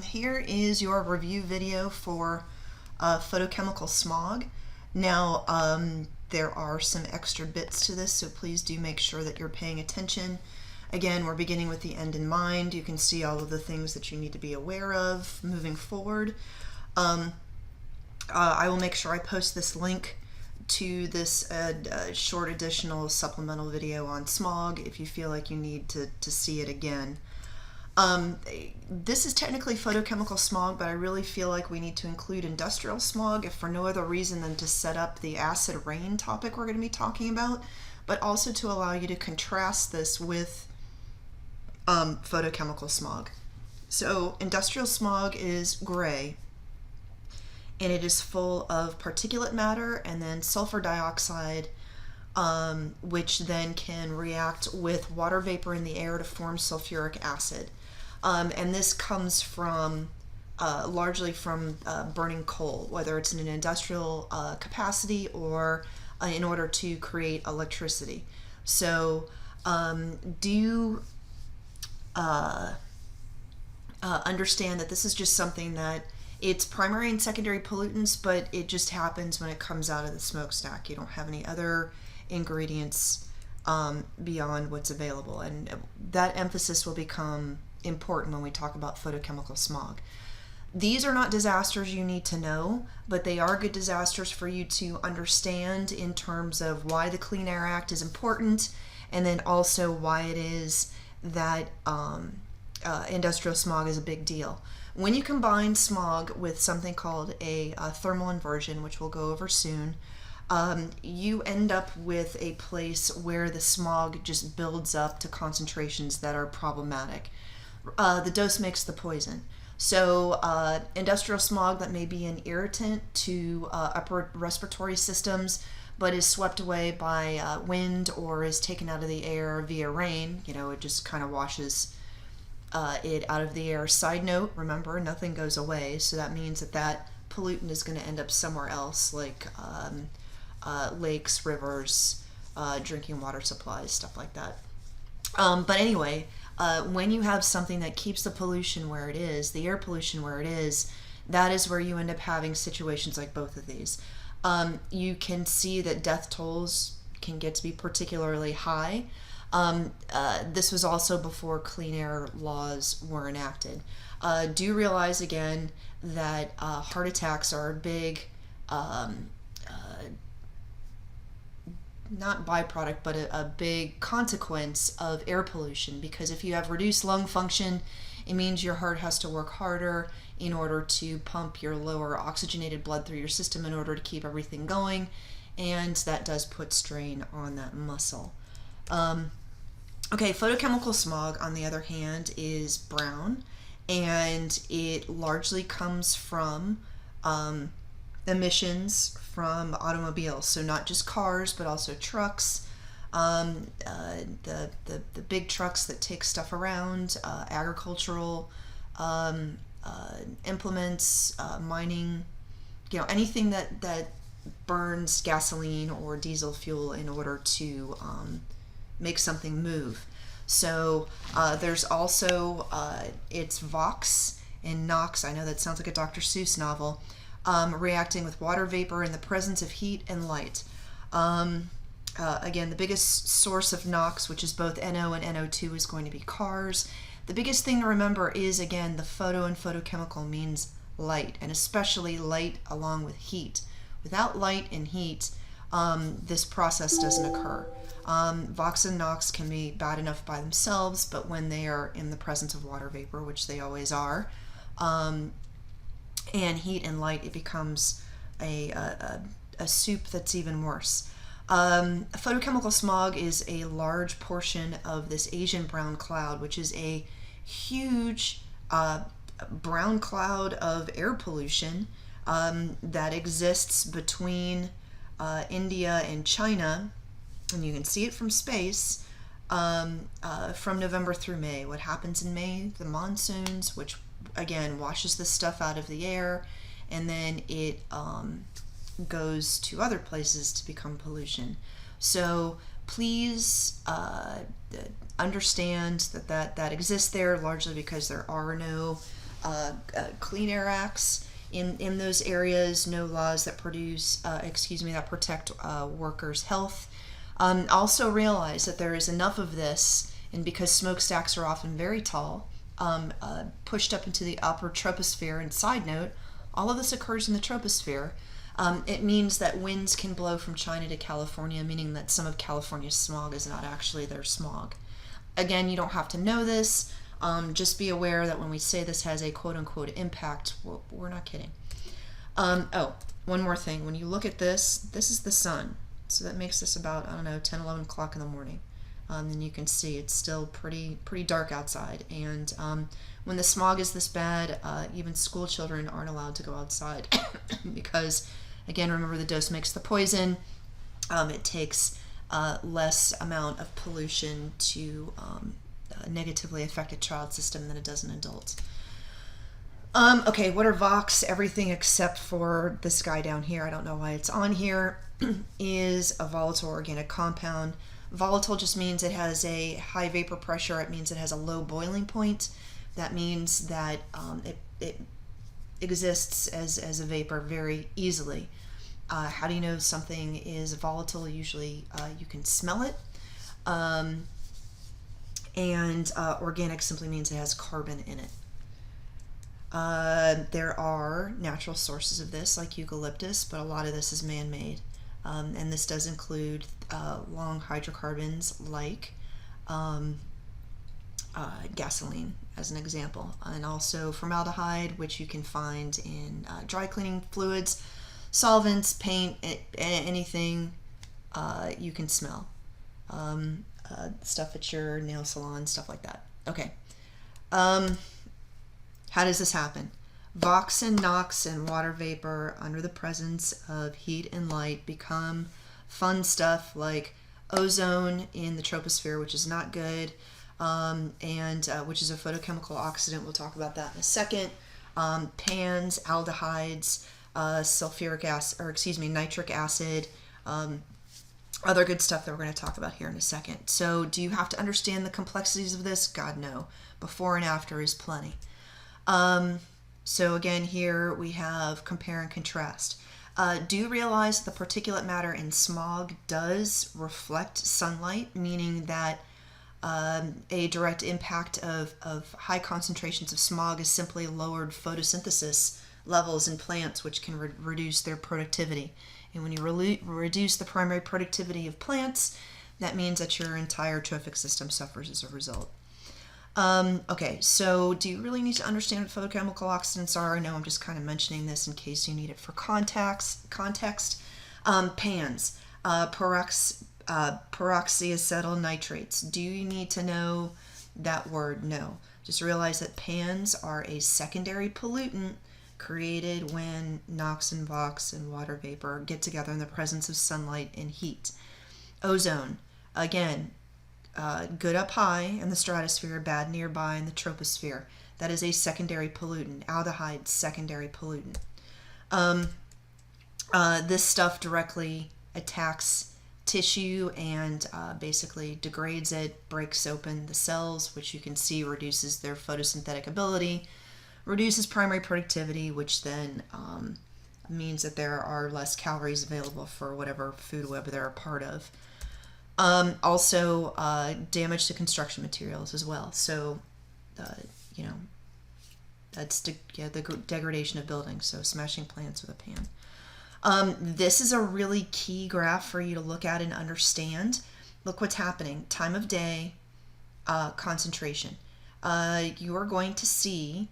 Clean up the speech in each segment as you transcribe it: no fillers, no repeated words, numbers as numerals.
Here is your review video for photochemical smog. Now, there are some extra bits to this, so please do make sure that you're paying attention. Again, we're beginning with the end in mind. You can see all of the things that you need to be aware of moving forward. I will make sure I post this link to this short additional supplemental video on smog if you feel like you need to see it again. This is technically photochemical smog, but I really feel like we need to include industrial smog, if for no other reason than to set up the acid rain topic we're going to be talking about, but also to allow you to contrast this with photochemical smog. So industrial smog is gray, and it is full of particulate matter and then sulfur dioxide, which then can react with water vapor in the air to form sulfuric acid. And this comes from largely from burning coal, whether it's in an industrial capacity or in order to create electricity. So do understand that this is just something that it's primary and secondary pollutants, but it just happens when it comes out of the smokestack. You don't have any other ingredients beyond what's available, and that emphasis will become important when we talk about photochemical smog. These are not disasters you need to know, but they are good disasters for you to understand in terms of why the Clean Air Act is important, and then also why it is that industrial smog is a big deal. When you combine smog with something called a thermal inversion, which we'll go over soon, you end up with a place where the smog just builds up to concentrations that are problematic. The dose makes the poison. So industrial smog that may be an irritant to upper respiratory systems, but is swept away by wind or is taken out of the air via rain, it just kind of washes it out of the air. Side note, remember, nothing goes away, so that means that pollutant is going to end up somewhere else, like lakes, rivers, drinking water supplies, stuff like that. But anyway, when you have something that keeps the pollution where it is, the air pollution where it is, that is where you end up having situations like both of these. You can see that death tolls can get to be particularly high. This was also before clean air laws were enacted. Do realize again that heart attacks are a big not byproduct, but a big consequence of air pollution, because if you have reduced lung function, it means your heart has to work harder in order to pump your lower oxygenated blood through your system in order to keep everything going, and that does put strain on that muscle. Okay, photochemical smog, on the other hand, is brown, and it largely comes from emissions from automobiles, so not just cars, but also trucks, the big trucks that take stuff around, agricultural implements, mining, anything that burns gasoline or diesel fuel in order to make something move. So there's also it's VOX and NOx. I know that sounds like a Dr. Seuss novel. Reacting with water vapor in the presence of heat and light. Again, the biggest source of NOx, which is both NO and NO2, is going to be cars. The biggest thing to remember is, again, the photo and photochemical means light, and especially light along with heat. Without light and heat, this process doesn't occur. VOX and NOx can be bad enough by themselves, but when they are in the presence of water vapor, which they always are, and heat and light, it becomes a soup that's even worse. Photochemical smog is a large portion of this Asian brown cloud, which is a huge brown cloud of air pollution that exists between India and China, and you can see it from space from November through May. What happens in May? The monsoons, which again washes this stuff out of the air, and then it goes to other places to become pollution. So please understand that exists there, largely because there are no Clean Air Acts in those areas, no laws that that protect workers' health. Also realize that there is enough of this, and because smokestacks are often very tall, pushed up into the upper troposphere. And side note, all of this occurs in the troposphere. It means that winds can blow from China to California, meaning that some of California's smog is not actually their smog. Again, you don't have to know this. Just be aware that when we say this has a quote-unquote impact, we're not kidding. One more thing. When you look at this is the sun. So that makes this about, 10, 11 o'clock in the morning. And you can see it's still pretty dark outside. And when the smog is this bad, even school children aren't allowed to go outside because, again, remember the dose makes the poison. It takes less amount of pollution to negatively affect a child system than it does an adult. Okay, what are VOCs? Everything except for this guy down here, I don't know why it's on here, is a volatile organic compound. Volatile just means it has a high vapor pressure. It means it has a low boiling point. That means that it exists as a vapor very easily. How do you know something is volatile? Usually you can smell it. And organic simply means it has carbon in it. There are natural sources of this, like eucalyptus, but a lot of this is man-made. And this does include long hydrocarbons like gasoline, as an example, and also formaldehyde, which you can find in dry cleaning fluids, solvents, paint, anything you can smell. Stuff at your nail salon, stuff like that. Okay. How does this happen? VOCs and NOx and water vapor under the presence of heat and light become fun stuff like ozone in the troposphere, which is not good, and which is a photochemical oxidant. We'll talk about that in a second. PANs, aldehydes, nitric acid, other good stuff that we're going to talk about here in a second. So do you have to understand the complexities of this? God, no. Before and after is plenty. So again, here we have compare and contrast. Do you realize the particulate matter in smog does reflect sunlight, meaning that a direct impact of high concentrations of smog is simply lowered photosynthesis levels in plants, which can reduce their productivity. And when you reduce the primary productivity of plants, that means that your entire trophic system suffers as a result. Okay, so do you really need to understand what photochemical oxidants are? I know I'm just kind of mentioning this in case you need it for context. PANs, peroxyacetyl nitrates. Do you need to know that word? No. Just realize that PANs are a secondary pollutant created when NOx and VOCs and water vapor get together in the presence of sunlight and heat. Ozone, again, good up high in the stratosphere, bad nearby in the troposphere. That is a secondary pollutant. Aldehyde, secondary pollutant. This stuff directly attacks tissue and basically degrades it, breaks open the cells, which you can see reduces their photosynthetic ability, reduces primary productivity, which then means that there are less calories available for whatever food web they're a part of. Also, damage to construction materials as well. So, that's the degradation of buildings. So, smashing plants with a pan. This is a really key graph for you to look at and understand. Look what's happening. Time of day, concentration. You are going to see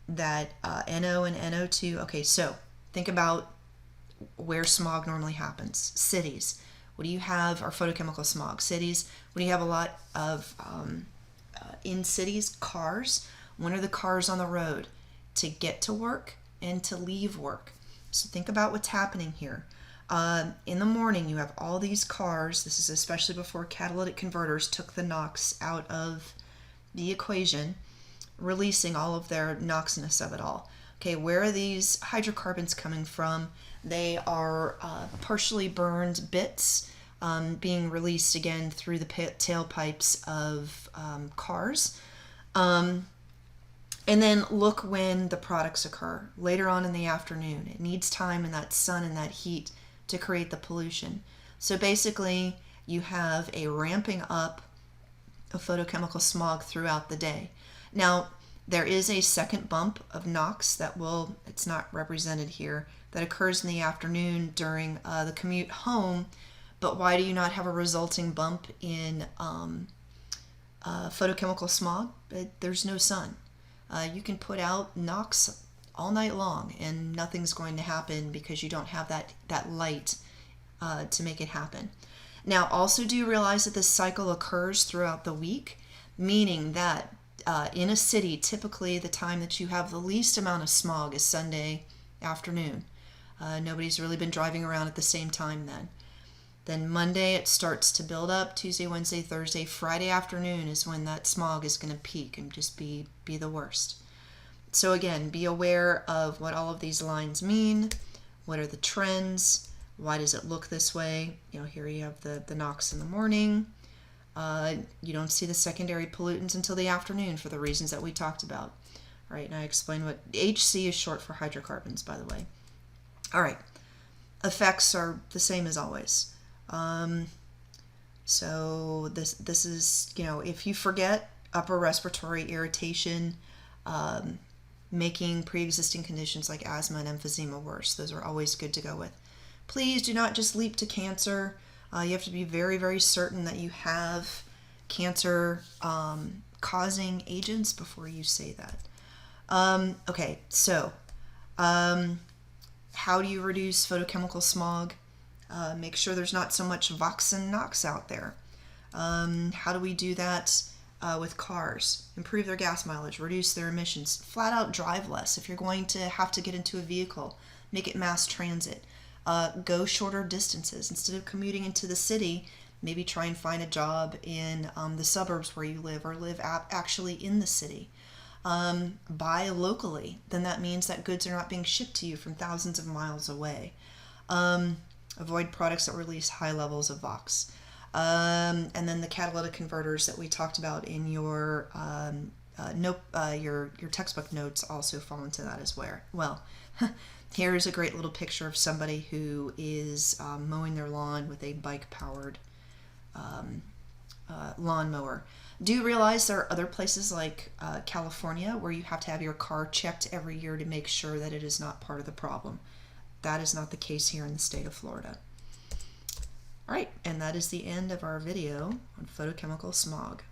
that NO and NO2. Okay, so think about where smog normally happens. Cities. What do you have? Our photochemical smog. Cities. What do you have a lot of in cities? Cars. When are the cars on the road? To get to work and to leave work. So think about what's happening here. In the morning, you have all these cars. This is especially before catalytic converters took the NOx out of the equation, releasing all of their NOxness of it all. Okay, where are these hydrocarbons coming from? They are partially burned bits being released again through the tailpipes of cars. And And then look when the products occur, later on in the afternoon. It needs time in that sun and that heat to create the pollution. So basically, you have a ramping up of photochemical smog throughout the day. Now, there is a second bump of NOx that will, it's not represented here, that occurs in the afternoon during the commute home. But why do you not have a resulting bump in photochemical smog? There's no sun. You can put out NOx all night long and nothing's going to happen because you don't have that light to make it happen. Now, also do realize that this cycle occurs throughout the week, meaning that in a city, typically the time that you have the least amount of smog is Sunday afternoon. Nobody's really been driving around at the same time then. Then Monday it starts to build up. Tuesday, Wednesday, Thursday, Friday afternoon is when that smog is going to peak and just be the worst. So again, be aware of what all of these lines mean. What are the trends? Why does it look this way? Here you have the NOx in the morning. You don't see the secondary pollutants until the afternoon for the reasons that we talked about. All right, now I explain what HC is short for hydrocarbons, by the way. All right, effects are the same as always. So this is, if you forget upper respiratory irritation, making pre-existing conditions like asthma and emphysema worse. Those are always good to go with. Please do not just leap to cancer. You have to be very, very certain that you have cancer causing agents before you say that. Okay, so how do you reduce photochemical smog? Make sure there's not so much VOx and NOx out there. How do we do that with cars? Improve their gas mileage, reduce their emissions, flat out drive less. If you're going to have to get into a vehicle, make it mass transit. Go shorter distances. Instead of commuting into the city, maybe try and find a job in the suburbs where you live, or live actually in the city. Buy locally. Then that means that goods are not being shipped to you from thousands of miles away. Avoid products that release high levels of VOx. And then the catalytic converters that we talked about in your your textbook notes also fall into that as well. Here's a great little picture of somebody who is mowing their lawn with a bike-powered lawnmower. Do realize there are other places like California where you have to have your car checked every year to make sure that it is not part of the problem. That is not the case here in the state of Florida. All right, and that is the end of our video on photochemical smog.